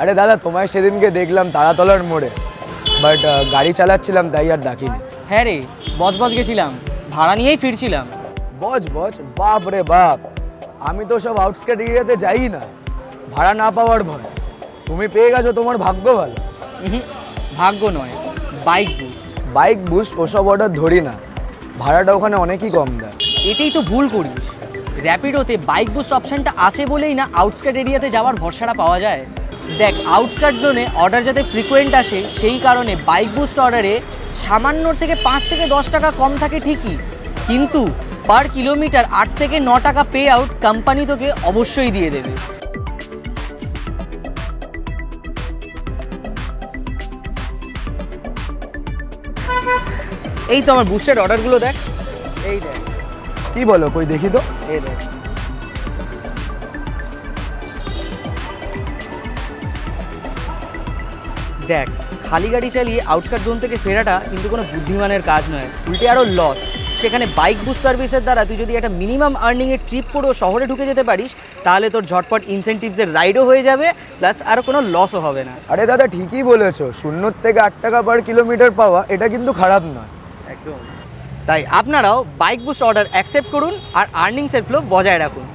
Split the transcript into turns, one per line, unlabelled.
আরে দাদা, তোমায় সেদিনকে দেখলাম তারাতলার মোড়ে, বাট গাড়ি চালাচ্ছিলাম তাই আর ডাকিনি।
হ্যাঁ রে, বজবজ গেছিলাম, ভাড়া নিয়েই ফিরছিলাম।
বজ বজ, বাপ রে বাপ, আমি তো সব আউটস্কার্ট এরিয়াতে যাই না, ভাড়া না পাওয়ার ভয়। তুমি পেয়ে গেছো, তোমার ভাগ্য ভালো।
উহুম, ভাগ্য নয়, বাইক বুস্ট।
বাইক বুস্ট ওসব অর্ডার ধরি না, ভাড়াটা ওখানে অনেকই কম দেয়।
এটাই তো ভুল করিস। র্যাপিডোতে বাইক বুস্ট অপশানটা আছে বলেই না আউটস্কার্ট এরিয়াতে যাওয়ার ভরসাটা পাওয়া যায়। দেখ, আউটস্কার্ট জোনে অর্ডার যাতে ফ্রিকোয়েন্ট আসে সেই কারণে বাইক বুস্ট অর্ডারে সামান্য থেকে 5 থেকে 10 টাকা কম থাকে ঠিকই, কিন্তু পার কিলোমিটার 8 থেকে 9 টাকা পে আউট কোম্পানি তোকে অবশ্যই দিয়ে দেবে। এই তো আমার বুস্টের অর্ডারগুলো দেখ, এই দেখ,
কি বলো, কই দেখি তো।
এই দেখ। দেখ, খালি গাড়ি চালিয়ে আউটস্কার্ট জোন থেকে ফেরাটা কিন্তু কোনো বুদ্ধিমানের কাজ নয়, উল্টে আরও লস। সেখানে বাইক বুস্ট সার্ভিসের দ্বারা তুই যদি একটা মিনিমাম আর্নিংয়ের ট্রিপ করেও শহরে ঢুকে যেতে পারিস, তাহলে তোর ঝটপট ইনসেন্টিভসের রাইডও হয়ে যাবে, প্লাস আরও কোনো লসও হবে না।
আরে দাদা, ঠিকই বলেছো, 0 থেকে 8 টাকা পার কিলোমিটার পাওয়া এটা কিন্তু খারাপ নয়।
একদম। তাই আপনারাও বাইক বুস্ট অর্ডার অ্যাকসেপ্ট করুন আর আর্নিংসের ফ্লো বজায় রাখুন।